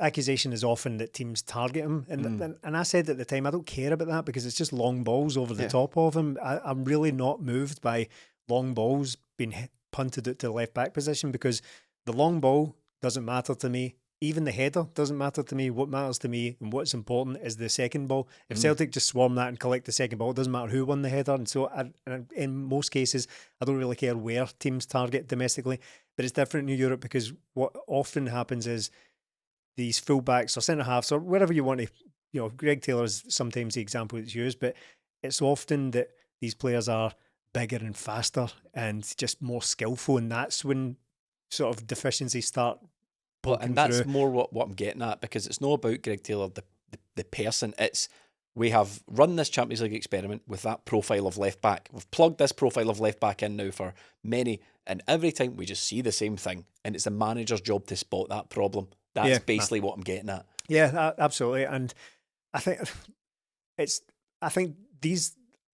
accusation is often that teams target him. And I said at the time, I don't care about that because it's just long balls over the top of him. I'm really not moved by long balls being punted out to the left back position, because the long ball doesn't matter to me. Even the header doesn't matter to me. What matters to me and what's important is the second ball. If Celtic just swarm that and collect the second ball, it doesn't matter who won the header. And so in most cases, I don't really care where teams target domestically. But it's different in Europe, because what often happens is these fullbacks or centre-halves or wherever you want to, Greg Taylor is sometimes the example that's used, but it's often that these players are bigger and faster and just more skillful, and that's when sort of deficiencies start poking and that's through. more what I'm getting at, because it's not about Greg Taylor the person. It's, we have run this Champions League experiment with that profile of left back. We've plugged this profile of left back in now for many, and every time we just see the same thing, and it's the manager's job to spot that problem. That's basically what I'm getting at. Yeah, absolutely. And I think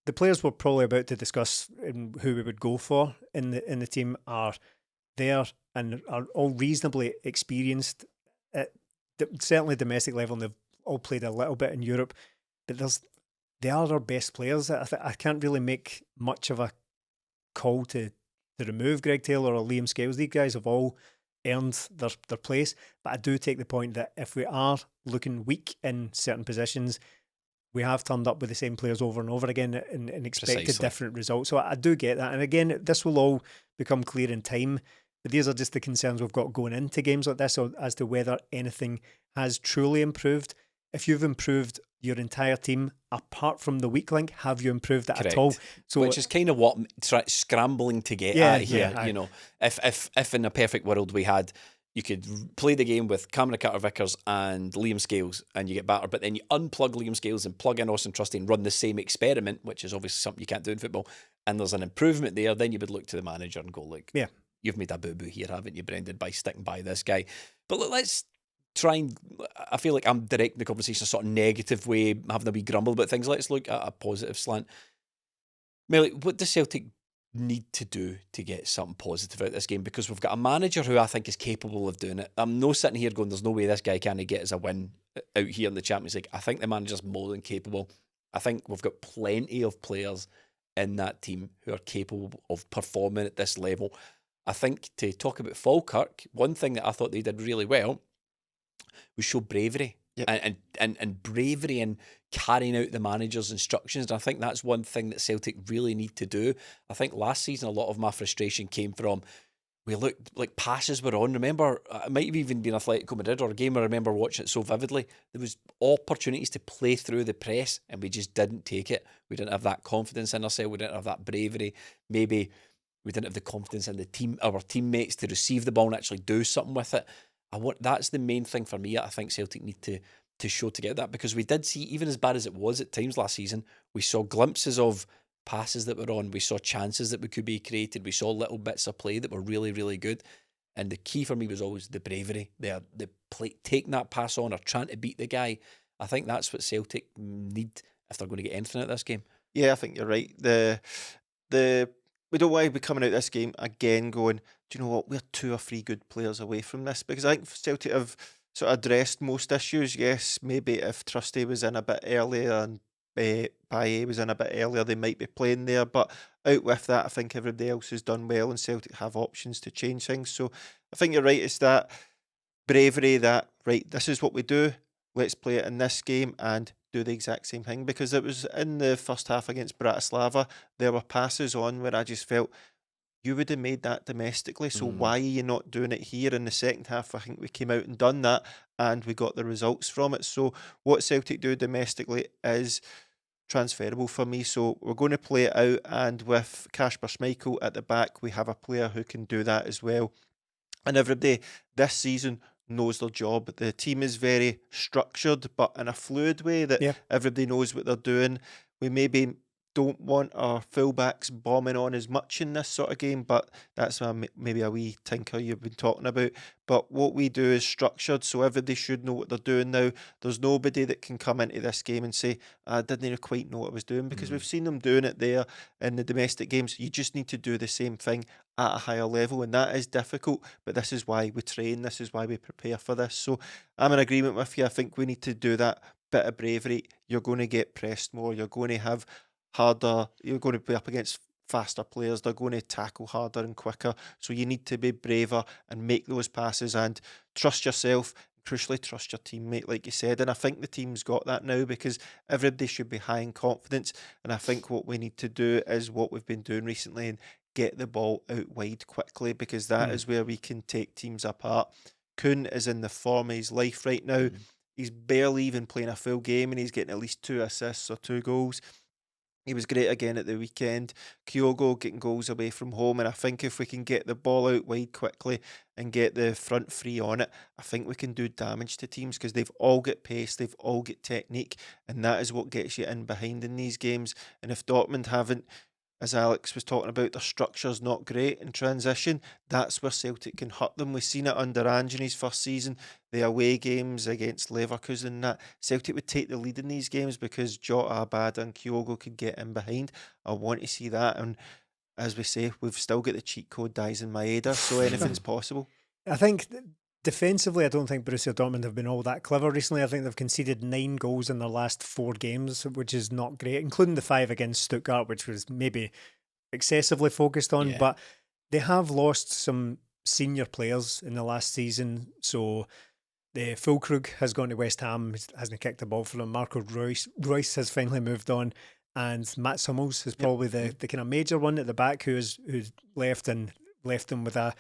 the players we're probably about to discuss and who we would go for in the team are there and are all reasonably experienced at certainly domestic level, and they've all played a little bit in Europe. But they are our best players. I can't really make much of a call to remove Greg Taylor or Liam Scales. These guys have all earned their place. But I do take the point that if we are looking weak in certain positions, we have turned up with the same players over and over again and expected Precisely. different results. So I do get that. And again, this will all become clear in time. But these are just the concerns we've got going into games like this, so as to whether anything has truly improved. If you've improved your entire team, apart from the weak link, have you improved that at all? So, which is kind of what I'm scrambling to get at here. You know, if in a perfect world we had, you could play the game with Cameron Carter-Vickers and Liam Scales and you get better, but then you unplug Liam Scales and plug in Austin Trusty and run the same experiment, which is obviously something you can't do in football, and there's an improvement there, then you would look to the manager and go, like, yeah, you've made a boo-boo here, haven't you, Brendan, by sticking by this guy. But look, let's try and, I feel like I'm directing the conversation in a sort of negative way, having a wee grumble about things. Let's look at a positive slant. Melly, what does Celtic need to do to get something positive out of this game? Because we've got a manager who I think is capable of doing it. I'm no sitting here going, there's no way this guy can get us a win out here in the Champions League. I think the manager's more than capable. I think we've got plenty of players in that team who are capable of performing at this level. I think, to talk about Falkirk, one thing that I thought they did really well was show bravery. Yep. And bravery in carrying out the manager's instructions. And I think that's one thing that Celtic really need to do. I think last season a lot of my frustration came from, we looked like passes were on. Remember, it might have even been Atletico Madrid or a game I remember watching it so vividly. There was opportunities to play through the press and we just didn't take it. We didn't have that confidence in ourselves. We didn't have that bravery. Maybe we didn't have the confidence in our teammates to receive the ball and actually do something with it. That's the main thing for me. I think Celtic need to show to get that, because we did see, even as bad as it was at times last season, we saw glimpses of passes that were on, we saw chances that could be created, we saw little bits of play that were really, really good. And the key for me was always the bravery, the play, taking that pass on or trying to beat the guy. I think that's what Celtic need if they're going to get anything out of this game. Yeah, I think you're right. We don't want to be coming out this game again going, do you know what, we're 2 or 3 good players away from this, because I think Celtic have sort of addressed most issues. Yes, maybe if Trusty was in a bit earlier and Baye was in a bit earlier, they might be playing there, but out with that, I think everybody else has done well and Celtic have options to change things. So I think you're right, it's that bravery that, right, this is what we do, let's play it in this game and do the exact same thing, because it was in the first half against Bratislava, there were passes on where I just felt, you would have made that domestically, so why are you not doing it here? In the second half, I think we came out and done that, and we got the results from it. So what Celtic do domestically is transferable for me. So we're going to play it out, and with Kasper Schmeichel at the back, we have a player who can do that as well. And everybody this season knows their job. The team is very structured, but in a fluid way that everybody knows what they're doing. We maybe don't want our fullbacks bombing on as much in this sort of game, but that's maybe a wee tinker you've been talking about. But what we do is structured, so everybody should know what they're doing now. There's nobody that can come into this game and say, I didn't quite know what I was doing, because we've seen them doing it there in the domestic games. You just need to do the same thing at a higher level, and that is difficult, but this is why we train, this is why we prepare for this. So I'm in agreement with you. I think we need to do that bit of bravery. You're going to get pressed more, you're going to have harder, you're going to be up against faster players, they're going to tackle harder and quicker, so you need to be braver and make those passes and trust yourself, crucially trust your teammate, like you said. And I think the team's got that now, because everybody should be high in confidence, and I think what we need to do is what we've been doing recently and get the ball out wide quickly, because that is where we can take teams apart. Kuhn is in the form of his life right now. He's barely even playing a full game and he's getting at least 2 assists or 2 goals. He was great again at the weekend. Kyogo getting goals away from home, and I think if we can get the ball out wide quickly and get the front three on it, I think we can do damage to teams, because they've all got pace, they've all got technique, and that is what gets you in behind in these games. And if Dortmund haven't, as Alex was talking about, their structure's not great in transition, that's where Celtic can hurt them. We've seen it under Ange's first season, the away games against Leverkusen and that. Celtic would take the lead in these games because Jota, Abada and Kyogo could get in behind. I want to see that, and as we say, we've still got the cheat code DAIZEN MAEDA'S, so anything's possible. I think defensively, I don't think Borussia Dortmund have been all that clever recently. I think they've conceded 9 goals in their last 4 games, which is not great, including the 5 against Stuttgart, which was maybe excessively focused on. Yeah. But they have lost some senior players in the last season. So the Füllkrug has gone to West Ham, hasn't kicked the ball for them. Marco Reus has finally moved on. And Matt Hummels is probably the kind of major one at the back who's left them with a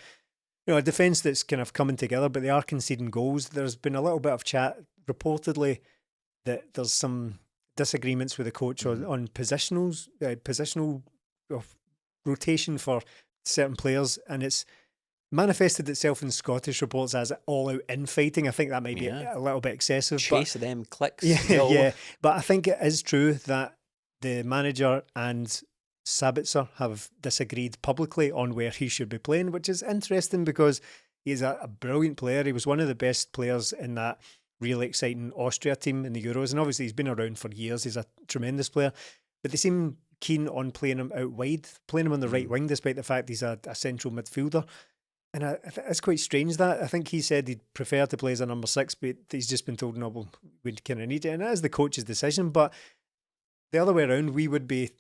defence that's kind of coming together, but they are conceding goals. There's been a little bit of chat reportedly that there's some disagreements with the coach on positional rotation for certain players, and it's manifested itself in Scottish reports as all-out infighting. I think that might be a little bit excessive. Chase of them clicks. Yeah. But I think it is true that the manager and Sabitzer have disagreed publicly on where he should be playing, which is interesting because he's a brilliant player. He was one of the best players in that really exciting Austria team in the Euros, and obviously he's been around for years. He's a tremendous player, but they seem keen on playing him out wide, playing him on the right wing, despite the fact he's a central midfielder. And it's quite strange that. I think he said he'd prefer to play as a number 6, but he's just been told, no, well, we kind of need it. And that is the coach's decision. But the other way around, we would be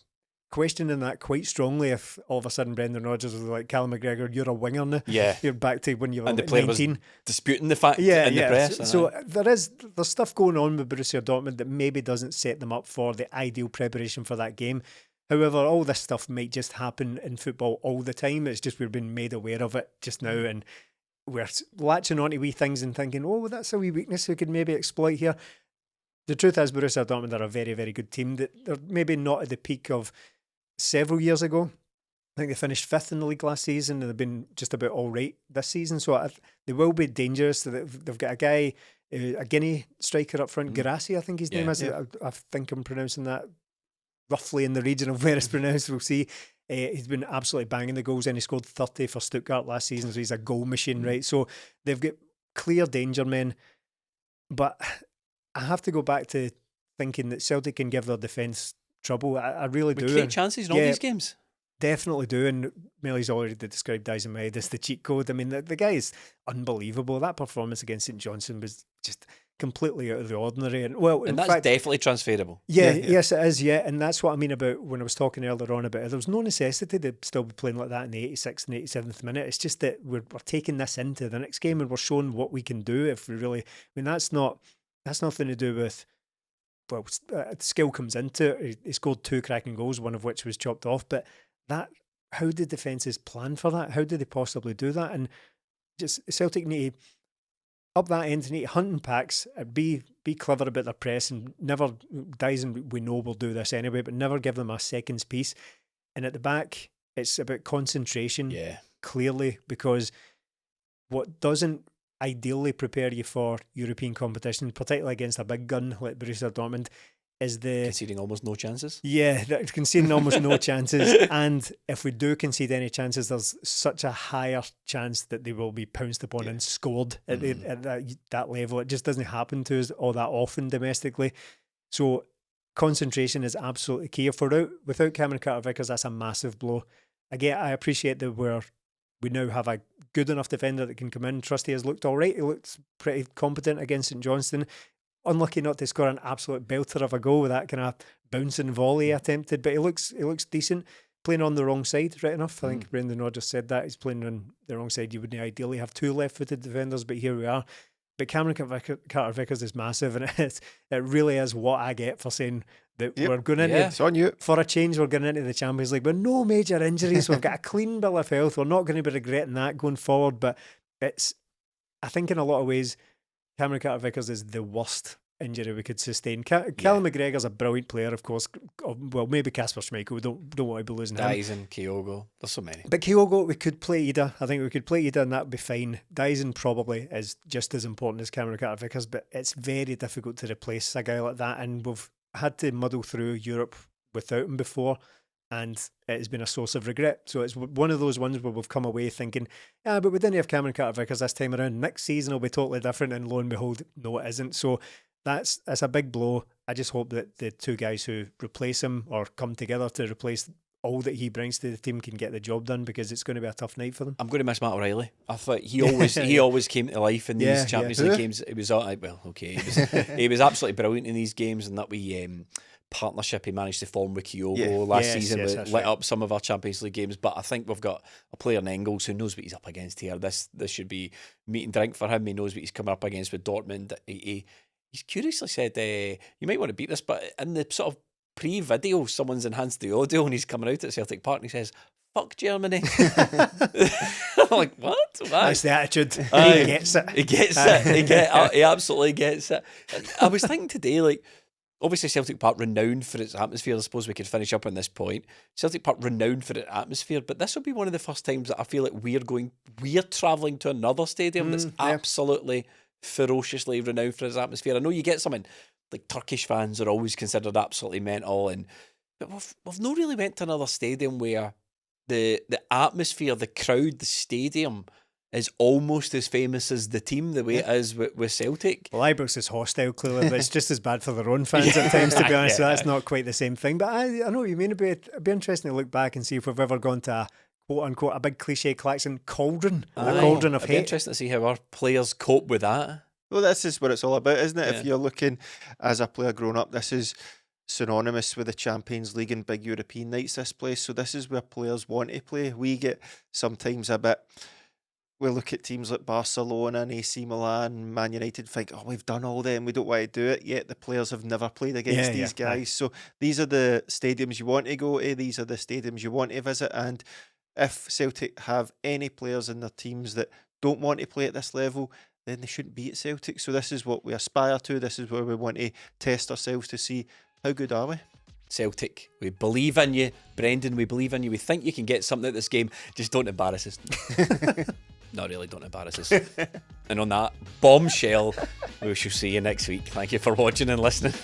questioning that quite strongly if all of a sudden Brendan Rodgers was like, Callum McGregor, you're a winger now. Yeah. You're back to when you were and the player 19. was disputing the fact in the press. So there's stuff going on with Borussia Dortmund that maybe doesn't set them up for the ideal preparation for that game. However, all this stuff might just happen in football all the time. It's just we're being made aware of it just now, and we're latching onto wee things and thinking, oh, well, that's a wee weakness we could maybe exploit here. The truth is, Borussia Dortmund are a very, very good team. They're maybe not at the peak of several years ago. I think they finished 5th in the league last season, and they've been just about all right this season. So they will be dangerous. They've got a guy, a Guinea striker up front, Guirassy, I think his name is. I think I'm pronouncing that roughly in the region of where it's pronounced. We'll see. He's been absolutely banging the goals, and he scored 30 for Stuttgart last season, so he's a goal machine, right? So they've got clear danger men. But I have to go back to thinking that Celtic can give their defence trouble. I really do. Create chances in all these games. Definitely do. And Melly's already described DAIZEN MAEDA'S as the cheat code. I mean, the guy is unbelievable. That performance against St Johnstone was just completely out of the ordinary. And in that's fact, definitely transferable. Yes, it is. Yeah, and that's what I mean about when I was talking earlier on about it. There was no necessity to still be playing like that in the 86th and 87th minute. It's just that we're taking this into the next game, and we're showing what we can do if we really. I mean, that's nothing to do with. Well, skill comes into it. He scored 2 cracking goals, one of which was chopped off. But how did defences plan for that? How did they possibly do that? And just Celtic need to up that end, need to hunt in packs, be clever about their press, and never DAIZEN, we know will do this anyway, but never give them a seconds piece. And at the back, it's about concentration, clearly, because what doesn't ideally prepare you for European competition, particularly against a big gun like Borussia Dortmund, is conceding almost no chances. Yeah, conceding almost no chances. And if we do concede any chances, there's such a higher chance that they will be pounced upon and scored at that level. It just doesn't happen to us all that often domestically. So concentration is absolutely key. If we're out without Cameron Carter-Vickers, that's a massive blow. Again, I appreciate that we now have a good enough defender that can come in. Trusty has looked all right. He looked pretty competent against St Johnstone. Unlucky not to score an absolute belter of a goal with that kind of bouncing volley attempted, but he looks decent. Playing on the wrong side, right enough. I think Brendan Rodgers said that. He's playing on the wrong side. You wouldn't ideally have 2 left-footed defenders, but here we are. But Cameron Carter-Vickers is massive, and it really is what I get for saying that we're going into, it's on you. For a change, we're going into the Champions League with no major injuries. We've got a clean bill of health. We're not going to be regretting that going forward, but I think in a lot of ways, Cameron Carter-Vickers is the worst injury we could sustain. Callum McGregor's a brilliant player, of course. Well, maybe Kasper Schmeichel. We don't want to be losing him. DAIZEN, Kyogo. There's so many. But Kyogo, we could play Ida. I think we could play Ida and that would be fine. DAIZEN probably is just as important as Cameron Carter-Vickers, but it's very difficult to replace a guy like that, and we've had to muddle through Europe without him before, and it has been a source of regret. So it's one of those ones where we've come away thinking, but we didn't have Cameron Carter-Vickers this time around. Next season will be totally different, and lo and behold, no, it isn't. So that's a big blow. I just hope that the 2 guys who replace him or come together to replace all that he brings to the team can get the job done, because it's going to be a tough night for them. I'm going to miss Matt O'Reilly. I thought he always came to life in these Champions League games. It was he was absolutely brilliant in these games, and that partnership he managed to form with Kyogo last season lit up some of our Champions League games. But I think we've got a player in Engels who knows what he's up against here. This should be meat and drink for him. He knows what he's coming up against with Dortmund. He's curiously said, you might want to beat this, but in the sort of pre-video, someone's enhanced the audio and he's coming out at Celtic Park and he says, "Fuck Germany." I'm like, what? That's the attitude. He gets it. He gets it. He absolutely gets it. I was thinking today, like, obviously Celtic Park renowned for its atmosphere. I suppose we could finish up on this point. Celtic Park renowned for its atmosphere, but this will be one of the first times that I feel like we're travelling to another stadium that's absolutely ferociously renowned for its atmosphere. I know you get something like Turkish fans are always considered absolutely mental, but we've not really went to another stadium where the atmosphere, the crowd, the stadium is almost as famous as the team, the way it is with Celtic. Well, Ibrox is hostile, clearly, but it's just as bad for their own fans at times, to be honest. So that's not quite the same thing. But I know what you mean. It'd be interesting to look back and see if we've ever gone to a quote-unquote, a big cliche klaxon cauldron, a cauldron of It'd hate. be interesting to see how our players cope with that. Well, this is what it's all about, isn't it? If you're looking as a player growing up, this is synonymous with the Champions League and big European nights, this place. So this is where players want to play. We get sometimes we look at teams like Barcelona and AC Milan, Man United, think, oh, we've done all them, we don't want to do it, yet the players have never played against these guys. So these are the stadiums you want to go to, these are the stadiums you want to visit, and if Celtic have any players in their teams that don't want to play at this level, then they shouldn't be at Celtic. So this is what we aspire to, this is where we want to test ourselves to see how good are we. Celtic, we believe in you. Brendan, we believe in you. We think you can get something out of this game. Just don't embarrass us. Not really, don't embarrass us. And on that bombshell, we shall see you next week. Thank you for watching and listening.